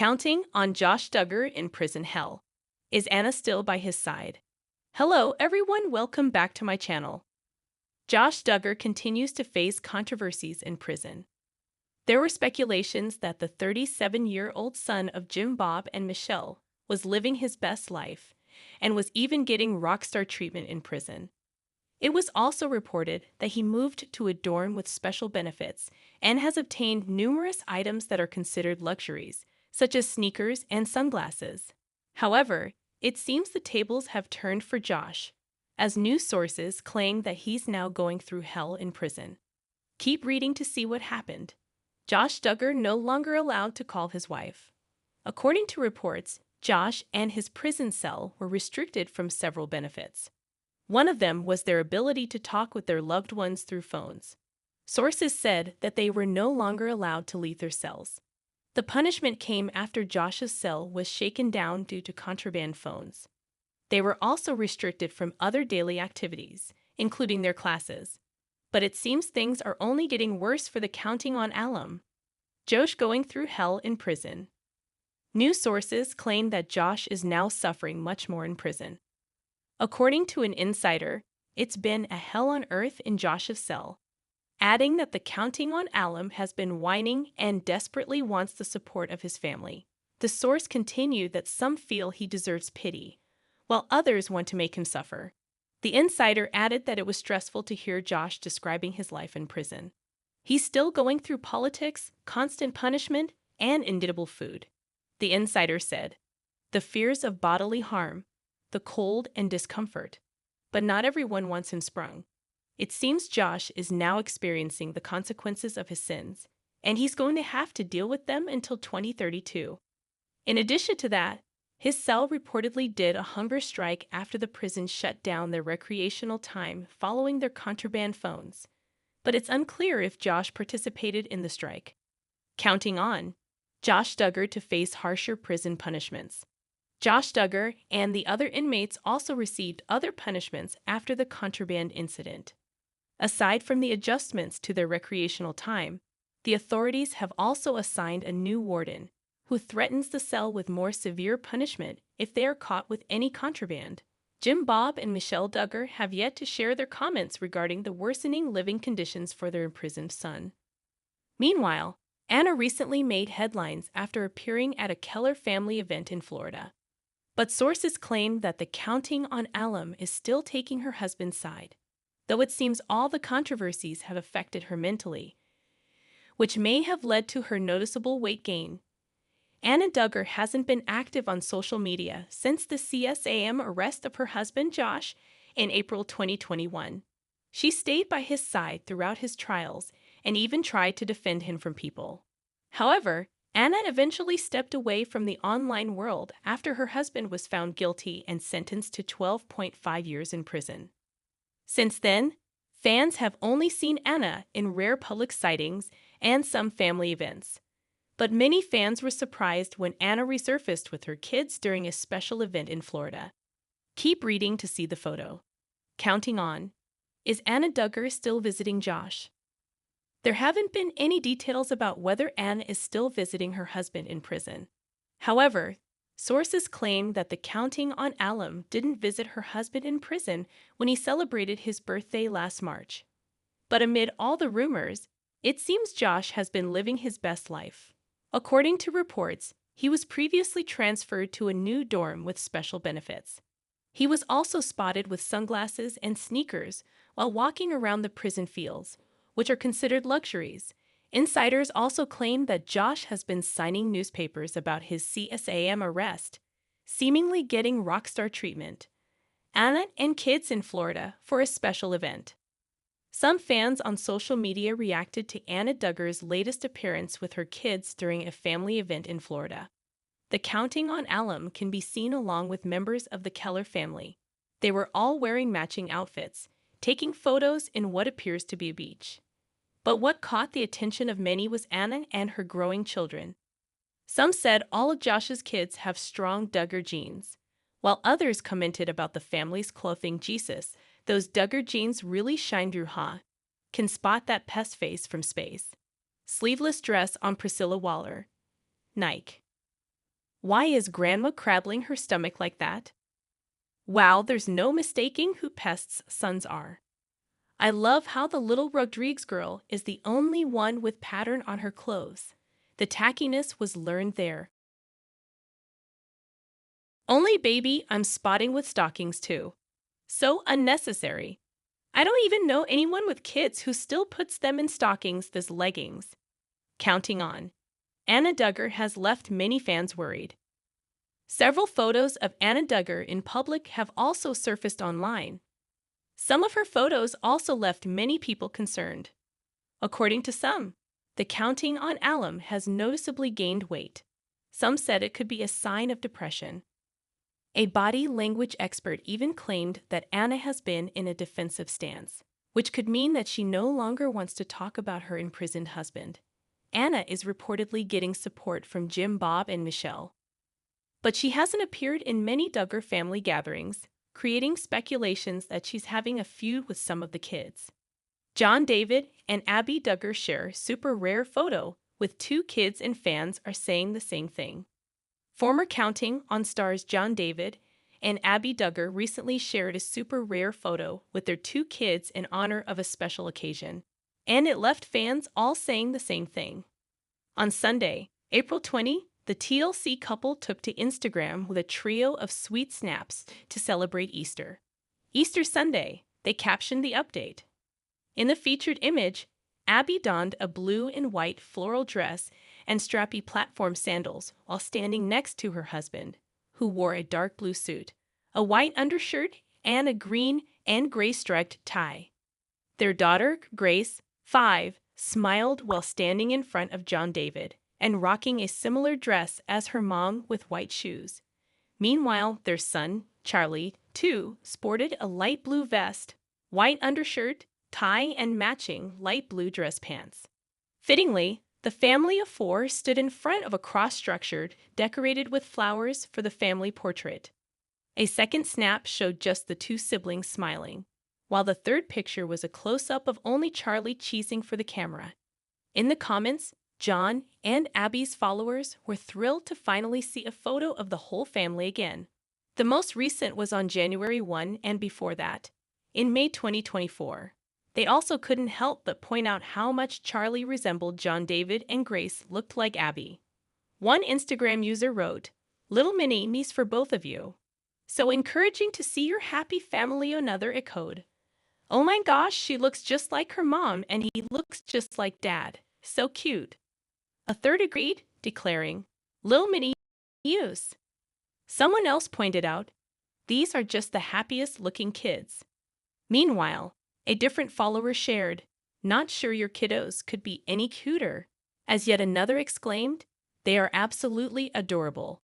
Counting on Josh Duggar in prison hell. Is Anna still by his side? Hello, everyone. Welcome back to my channel. Josh Duggar continues to face controversies in prison. There were speculations that the 37-year-old son of Jim Bob and Michelle was living his best life and was even getting rock star treatment in prison. It was also reported that he moved to a dorm with special benefits and has obtained numerous items that are considered luxuries, such as sneakers and sunglasses. However, it seems the tables have turned for Josh, as news sources claim that he's now going through hell in prison. Keep reading to see what happened. Josh Duggar no longer allowed to call his wife. According to reports, Josh and his prison cell were restricted from several benefits. One of them was their ability to talk with their loved ones through phones. Sources said that they were no longer allowed to leave their cells. The punishment came after Josh's cell was shaken down due to contraband phones. They were also restricted from other daily activities, including their classes. But it seems things are only getting worse for the Counting on alum. Josh going through hell in prison. News sources claim that Josh is now suffering much more in prison. According to an insider, it's been a hell on earth in Josh's cell, adding that the Counting on alum has been whining and desperately wants the support of his family. The source continued that some feel he deserves pity, while others want to make him suffer. The insider added that it was stressful to hear Josh describing his life in prison. He's still going through politics, constant punishment, and inedible food. The insider said, the fears of bodily harm, the cold and discomfort. But not everyone wants him sprung. It seems Josh is now experiencing the consequences of his sins, and he's going to have to deal with them until 2032. In addition to that, his cell reportedly did a hunger strike after the prison shut down their recreational time following their contraband phones. But it's unclear if Josh participated in the strike. Counting on Josh Duggar to face harsher prison punishments. Josh Duggar and the other inmates also received other punishments after the contraband incident. Aside from the adjustments to their recreational time, the authorities have also assigned a new warden who threatens the cell with more severe punishment if they are caught with any contraband. Jim Bob and Michelle Duggar have yet to share their comments regarding the worsening living conditions for their imprisoned son. Meanwhile, Anna recently made headlines after appearing at a Keller family event in Florida. But sources claim that the Counting on alum is still taking her husband's side, though it seems all the controversies have affected her mentally, which may have led to her noticeable weight gain. Anna Duggar hasn't been active on social media since the CSAM arrest of her husband Josh in April 2021. She stayed by his side throughout his trials and even tried to defend him from people. However, Anna eventually stepped away from the online world after her husband was found guilty and sentenced to 12.5 years in prison. Since then, fans have only seen Anna in rare public sightings and some family events. But many fans were surprised when Anna resurfaced with her kids during a special event in Florida. Keep reading to see the photo. Counting on. Is Anna Duggar still visiting Josh? There haven't been any details about whether Anna is still visiting her husband in prison. However, sources claim that the Counting on alum didn't visit her husband in prison when he celebrated his birthday last March. But amid all the rumors, it seems Josh has been living his best life. According to reports, he was previously transferred to a new dorm with special benefits. He was also spotted with sunglasses and sneakers while walking around the prison fields, which are considered luxuries. Insiders also claim that Josh has been signing newspapers about his CSAM arrest, seemingly getting rock star treatment. Anna and kids in Florida for a special event. Some fans on social media reacted to Anna Duggar's latest appearance with her kids during a family event in Florida. The Counting on alum can be seen along with members of the Keller family. They were all wearing matching outfits, taking photos in what appears to be a beach. But what caught the attention of many was Anna and her growing children. Some said all of Josh's kids have strong Duggar genes, while others commented about the family's clothing. Jesus, those Duggar jeans really shine through, huh? Can spot that pest face from space. Sleeveless dress on Priscilla Waller. Nike. Why is Grandma crabbling her stomach like that? Wow, there's no mistaking who Pest's sons are. I love how the little Rodriguez girl is the only one with pattern on her clothes. The tackiness was learned there. Only baby I'm spotting with stockings too. So unnecessary. I don't even know anyone with kids who still puts them in stockings this leggings. Counting on. Anna Duggar has left many fans worried. Several photos of Anna Duggar in public have also surfaced online. Some of her photos also left many people concerned. According to some, the counting on alum has noticeably gained weight. Some said it could be a sign of depression. A body language expert even claimed that Anna has been in a defensive stance, which could mean that she no longer wants to talk about her imprisoned husband. Anna is reportedly getting support from Jim, Bob, and Michelle. But she hasn't appeared in many Duggar family gatherings, creating speculations that she's having a feud with some of the kids. John David and Abby Duggar share super rare photo with two kids, and fans are saying the same thing. Former Counting on stars John David and Abby Duggar recently shared a super rare photo with their two kids in honor of a special occasion, and it left fans all saying the same thing. On Sunday, April 20, the TLC couple took to Instagram with a trio of sweet snaps to celebrate Easter. Easter Sunday, they captioned the update. In the featured image, Abby donned a blue and white floral dress and strappy platform sandals while standing next to her husband, who wore a dark blue suit, a white undershirt, and a green and gray striped tie. Their daughter, Grace, 5, smiled while standing in front of John David and rocking a similar dress as her mom with white shoes. Meanwhile, their son, Charlie, 2, sported a light blue vest, white undershirt, tie, and matching light blue dress pants. Fittingly, the family of 4 stood in front of a cross structured, decorated with flowers for the family portrait. A second snap showed just the 2 siblings smiling, while the third picture was a close-up of only Charlie cheesing for the camera. In the comments, John and Abby's followers were thrilled to finally see a photo of the whole family again. The most recent was on January 1, and before that, in May 2024. They also couldn't help but point out how much Charlie resembled John David and Grace looked like Abby. One Instagram user wrote, "Little mini-me's for both of you. So encouraging to see your happy family." Another echoed, "Oh my gosh, she looks just like her mom and he looks just like dad. So cute." A third agreed, declaring, "Lil mini use." Someone else pointed out, "These are just the happiest looking kids." Meanwhile, a different follower shared, "Not sure your kiddos could be any cuter." As yet another exclaimed, "They are absolutely adorable."